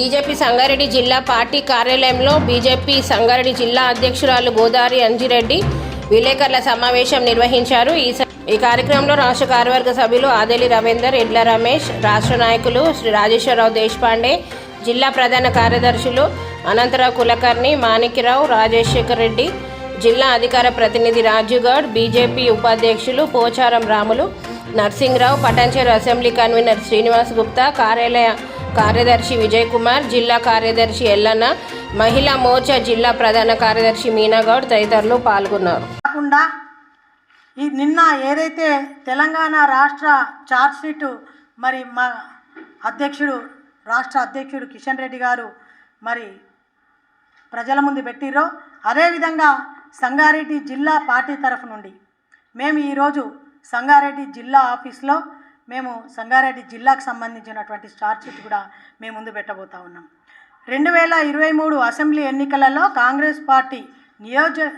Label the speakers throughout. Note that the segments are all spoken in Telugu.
Speaker 1: బీజేపీ సంగారెడ్డి జిల్లా పార్టీ కార్యాలయంలో బీజేపీ సంగారెడ్డి జిల్లా అధ్యక్షురాలు గోదావరి అంజిరెడ్డి విలేకరుల సమావేశం నిర్వహించారు. ఈ కార్యక్రమంలో రాష్ట్ర కార్యవర్గ సభ్యులు ఆదేలి రవీందర్, ఎడ్ల రమేష్, రాష్ట్ర నాయకులు శ్రీ రాజేశ్వరరావు దేశపాండే, జిల్లా ప్రధాన కార్యదర్శులు అనంతరావు కులకర్ణి, మాణిక్యరావు, రాజశేఖర్ రెడ్డి, జిల్లా అధికార ప్రతినిధి రాజుగౌడ్, బీజేపీ ఉపాధ్యక్షులు పోచారం రాములు, నర్సింగ్రావు, పటాన్చెరు అసెంబ్లీ కన్వీనర్ శ్రీనివాస్ గుప్తా, కార్యాలయ కార్యదర్శి విజయ్ కుమార్, జిల్లా కార్యదర్శి ఎల్లన్న, మహిళా మోర్చా జిల్లా ప్రధాన కార్యదర్శి మీనాగౌడ్ తదితరులు పాల్గొన్నారు.
Speaker 2: నిన్న ఏదైతే తెలంగాణ రాష్ట్ర ఛార్జ్షీటు మరి మా రాష్ట్ర అధ్యక్షుడు కిషన్ రెడ్డి గారు మరి ప్రజల ముందు పెట్టిరో, అదేవిధంగా సంగారెడ్డి జిల్లా పార్టీ తరఫు నుండి మేము ఈరోజు సంగారెడ్డి జిల్లా ఆఫీస్లో మేము సంగారెడ్డి జిల్లాకు సంబంధించినటువంటి ఛార్జ్షీట్ కూడా మేము ముందు పెట్టబోతా ఉన్నాం. 2023 అసెంబ్లీ ఎన్నికలలో కాంగ్రెస్ పార్టీ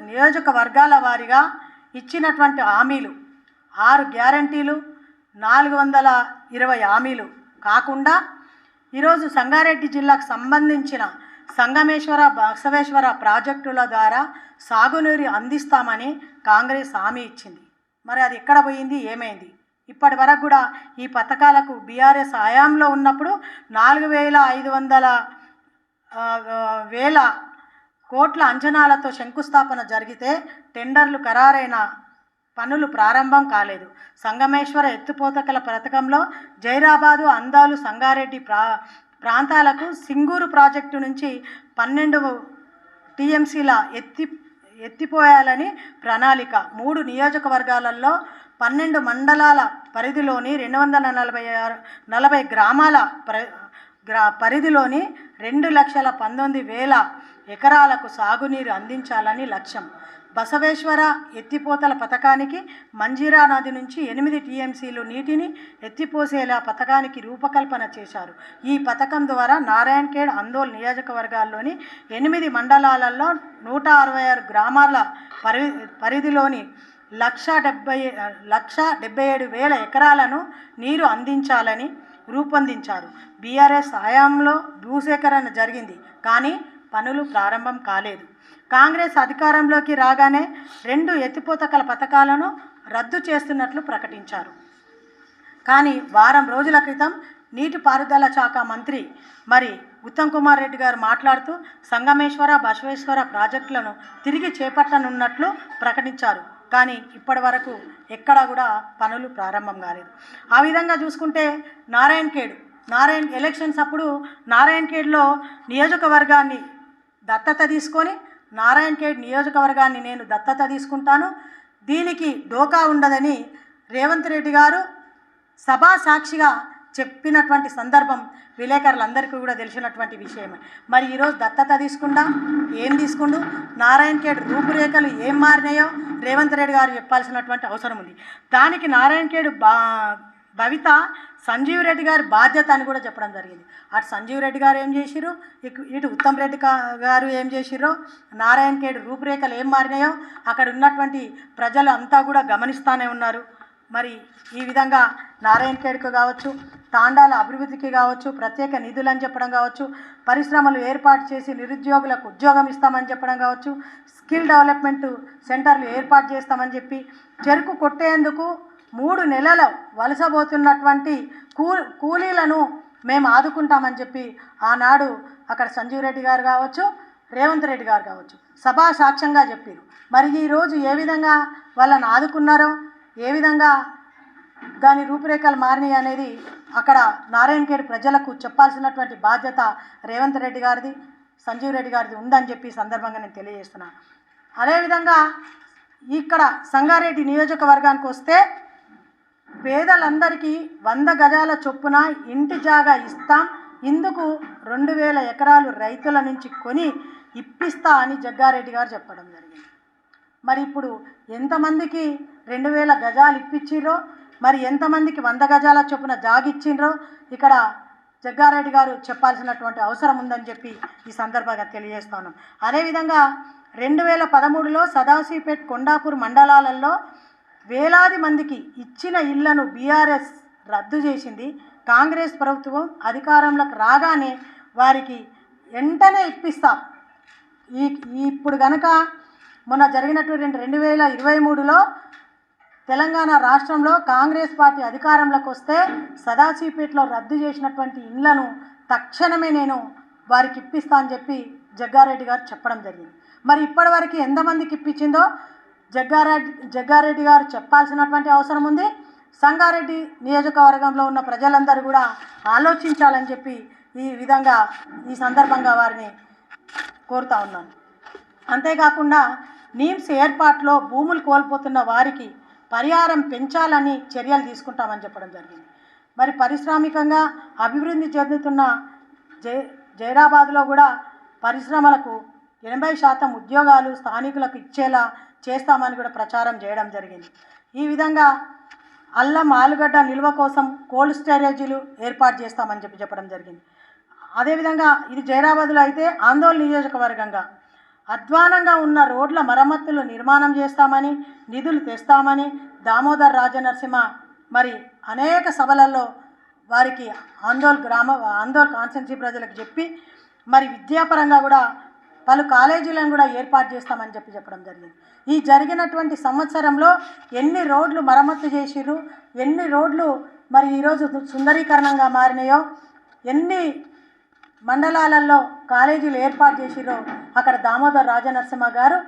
Speaker 2: నియోజకవర్గాల వారీగా ఇచ్చినటువంటి హామీలు 6 గ్యారంటీలు, 420 హామీలు కాకుండా ఈరోజు సంగారెడ్డి జిల్లాకు సంబంధించిన సంగమేశ్వర, బసవేశ్వర ప్రాజెక్టుల ద్వారా సాగునీరు అందిస్తామని కాంగ్రెస్ హామీ ఇచ్చింది. మరి అది ఎక్కడ పోయింది, ఏమైంది? ఇప్పటి వరకు కూడా ఈ పథకాలకు బీఆర్ఎస్ హయాంలో ఉన్నప్పుడు 4,500 కోట్ల అంచనాలతో శంకుస్థాపన జరిగితే టెండర్లు ఖరారైన పనులు ప్రారంభం కాలేదు. సంగమేశ్వర ఎత్తిపోతకల పథకంలో జైరాబాదు, అందాలు, సంగారెడ్డి ప్రాంతాలకు సింగూరు ప్రాజెక్టు నుంచి 12 టీఎంసీల ఎత్తిపోయాలని ప్రణాళిక. 3 నియోజకవర్గాలలో 12 మండలాల పరిధిలోని 240 గ్రామాల పరిధిలోని 2,19,000 ఎకరాలకు సాగునీరు అందించాలని లక్ష్యం. బసవేశ్వర ఎత్తిపోతల పథకానికి మంజీరా నది నుంచి 8 టీఎంసీలు నీటిని ఎత్తిపోసేలా పథకానికి రూపకల్పన చేశారు. ఈ పథకం ద్వారా నారాయణఖేడ్, అందోల్ నియోజకవర్గాల్లోని 8 మండలాలలో 166 గ్రామాల పరిధిలోని 1,77,000 ఎకరాలను నీరు అందించాలని రూపొందించారు. బీఆర్ఎస్ హయాంలో భూసేకరణ జరిగింది, కానీ పనులు ప్రారంభం కాలేదు. కాంగ్రెస్ అధికారంలోకి రాగానే 2 ఎత్తిపోతకల పథకాలను రద్దు చేస్తున్నట్లు ప్రకటించారు. కానీ వారం రోజుల క్రితం నీటిపారుదల శాఖ మంత్రి మరి ఉత్తమ్ కుమార్ రెడ్డి గారు మాట్లాడుతూ సంగమేశ్వర, బసవేశ్వర ప్రాజెక్టులను తిరిగి చేపట్టనున్నట్లు ప్రకటించారు. కానీ ఇప్పటి వరకు ఎక్కడా కూడా పనులు ప్రారంభం కాలేదు. ఆ విధంగా చూసుకుంటే నారాయణఖేడ్ ఎలక్షన్స్ అప్పుడు నారాయణఖేడ్లో నియోజకవర్గాన్ని దత్తత తీసుకొని నారాయణఖేడ్ నియోజకవర్గాన్ని నేను దత్తత తీసుకుంటాను, దీనికి డోకా ఉండదని రేవంత్ రెడ్డి గారు సభా సాక్షిగా చెప్పినటువంటి సందర్భం విలేకరులందరికీ కూడా తెలిసినటువంటి విషయమే. మరి ఈరోజు దత్తత ఏం తీసుకుండు, నారాయణఖేడ్ రూపురేఖలు ఏం మారినాయో రేవంత్ రెడ్డి గారు చెప్పాల్సినటువంటి అవసరం ఉంది. దానికి నారాయణఖేడ్ భవిత సంజీవ్ రెడ్డి గారి బాధ్యత అని కూడా చెప్పడం జరిగింది. అటు సంజీవ్ రెడ్డి గారు ఏం చేసిర్రు, ఇటు ఉత్తమ్ రెడ్డి గారు ఏం చేసిర్రో, నారాయణఖేడ్ రూపురేఖలు ఏం మారినాయో అక్కడ ఉన్నటువంటి ప్రజలు అంతా కూడా గమనిస్తూనే ఉన్నారు. మరి ఈ విధంగా నారాయణఖేడ్కు కావచ్చు, తాండాల అభివృద్ధికి కావచ్చు, ప్రత్యేక నిధులని చెప్పడం కావచ్చు, పరిశ్రమలు ఏర్పాటు చేసి నిరుద్యోగులకు ఉద్యోగం ఇస్తామని చెప్పడం కావచ్చు, స్కిల్ డెవలప్మెంట్ సెంటర్లు ఏర్పాటు చేస్తామని చెప్పి చెరుకు కొట్టేందుకు 3 నెలలు వలసపోతున్నటువంటి కూలీలను మేము ఆదుకుంటామని చెప్పి ఆనాడు అక్కడ సంజీవ్ రెడ్డి గారు కావచ్చు, రేవంత్ రెడ్డి గారు కావచ్చు సభా సాక్ష్యంగా చెప్పారు. మరి ఈరోజు ఏ విధంగా వాళ్ళని ఆదుకున్నారో, ఏ విధంగా దాని రూపురేఖలు మారినాయి అనేది అక్కడ నారాయణఖేడ్ ప్రజలకు చెప్పాల్సినటువంటి బాధ్యత రేవంత్ రెడ్డి గారిది, సంజీవ్ రెడ్డి గారిది ఉందని చెప్పి సందర్భంగా నేను తెలియజేస్తున్నాను. అదేవిధంగా ఇక్కడ సంగారెడ్డి నియోజకవర్గానికి వస్తే పేదలందరికీ 100 గజాల చొప్పున ఇంటి జాగా ఇస్తాం, ఇందుకు 2,000 ఎకరాలు రైతుల నుంచి కొని ఇప్పిస్తా అని జగ్గారెడ్డి గారు చెప్పడం జరిగింది. మరి ఇప్పుడు ఎంతమందికి 2,000 గజాలు ఇప్పించిర్రో, మరి ఎంతమందికి 100 గజాల చొప్పున జాగిచ్చిండ్రో ఇక్కడ జగ్గారెడ్డి గారు చెప్పాల్సినటువంటి అవసరం ఉందని చెప్పి ఈ సందర్భంగా తెలియజేస్తున్నాం. అదేవిధంగా 2013లో సదాశివపేట్, కొండాపూర్ మండలాలలో వేలాది మందికి ఇచ్చిన ఇళ్లను బీఆర్ఎస్ రద్దు చేసింది. కాంగ్రెస్ ప్రభుత్వం అధికారంలోకి రాగానే వారికి వెంటనే ఇప్పిస్తాం. ఇప్పుడు కనుక మొన్న జరిగినటువంటి 2023లో తెలంగాణ రాష్ట్రంలో కాంగ్రెస్ పార్టీ అధికారంలోకి వస్తే సదాశివపేటలో రద్దు చేసినటువంటి ఇళ్లను తక్షణమే నేను వారికి ఇప్పిస్తా అని చెప్పి జగ్గారెడ్డి గారు చెప్పడం జరిగింది. మరి ఇప్పటివరకు ఎంతమందికి ఇప్పించిందో జగ్గారెడ్డి గారు చెప్పాల్సినటువంటి అవసరం ఉంది. సంగారెడ్డి నియోజకవర్గంలో ఉన్న ప్రజలందరూ కూడా ఆలోచించాలని చెప్పి ఈ సందర్భంగా వారిని కోరుతా ఉన్నాను. అంతేకాకుండా నీమ్స్ ఏర్పాటులో భూములు కోల్పోతున్న వారికి పరిహారం పెంచాలని చర్యలు తీసుకుంటామని చెప్పడం జరిగింది. మరి పారిశ్రామికంగా అభివృద్ధి చెందుతున్న జైరాబాద్లో కూడా పరిశ్రమలకు 80% ఉద్యోగాలు స్థానికులకు ఇచ్చేలా చేస్తామని కూడా ప్రచారం చేయడం జరిగింది. ఈ విధంగా అల్లం ఆలుగడ్డ నిల్వ కోసం కోల్డ్ స్టోరేజీలు ఏర్పాటు చేస్తామని చెప్పడం జరిగింది. అదేవిధంగా ఇది జైరాబాద్లో అయితే ఆందోళన నియోజకవర్గంగా అధ్వానంగా ఉన్న రోడ్ల మరమ్మతులు నిర్మాణం చేస్తామని, నిధులు తెస్తామని దామోదర్ రాజనరసింహ మరి అనేక సభలలో వారికి ఆందోళన కాన్స్టిట్యున్సీ ప్రజలకు చెప్పి మరి విద్యాపరంగా కూడా పలు కాలేజీలను కూడా ఏర్పాటు చేస్తామని చెప్పడం జరిగింది. ఈ జరిగినటువంటి సంవత్సరంలో ఎన్ని రోడ్లు మరమ్మతు చేసిర్రు, ఎన్ని రోడ్లు మరి ఈరోజు సుందరీకరణంగా మారినాయో, ఎన్ని మండలాలలో కాలేజీలు ఏర్పాటు చేసిర్రో అక్కడ దామోదర్ రాజనరసింహ గారు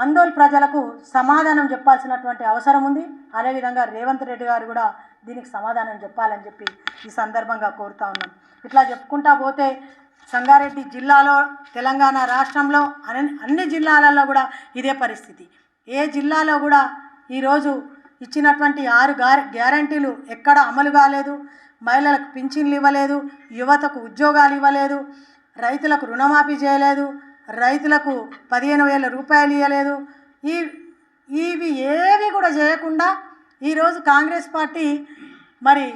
Speaker 2: ఆందోళన ప్రజలకు సమాధానం చెప్పాల్సినటువంటి అవసరం ఉంది. అదేవిధంగా రేవంత్ రెడ్డి గారు కూడా దీనికి సమాధానం చెప్పాలని చెప్పి ఈ సందర్భంగా కోరుతా ఉన్నాం. ఇట్లా చెప్పుకుంటా పోతే సంగారెడ్డి జిల్లాలో తెలంగాణ రాష్ట్రంలో అన్ని జిల్లాలలో కూడా ఇదే పరిస్థితి. ఏ జిల్లాలో కూడా ఈరోజు ఇచ్చినటువంటి 6 గ్యారంటీలు ఎక్కడ అమలు కాలేదు. మహిళలకు పింఛన్లు ఇవ్వలేదు, యువతకు ఉద్యోగాలు ఇవ్వలేదు, రైతులకు రుణమాఫీ చేయలేదు, రైతులకు 15,000 రూపాయలు ఇవ్వలేదు. ఇవి ఏవి కూడా చేయకుండా ఈరోజు కాంగ్రెస్ పార్టీ మరి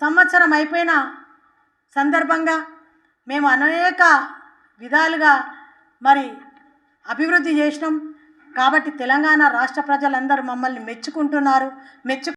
Speaker 2: సంవత్సరం అయిపోయిన సందర్భంగా మేము అనేక విధాలుగా మరి అభివృద్ధి చేసినాం కాబట్టి తెలంగాణ రాష్ట్ర ప్రజలందరూ మమ్మల్ని మెచ్చుకుంటున్నారు.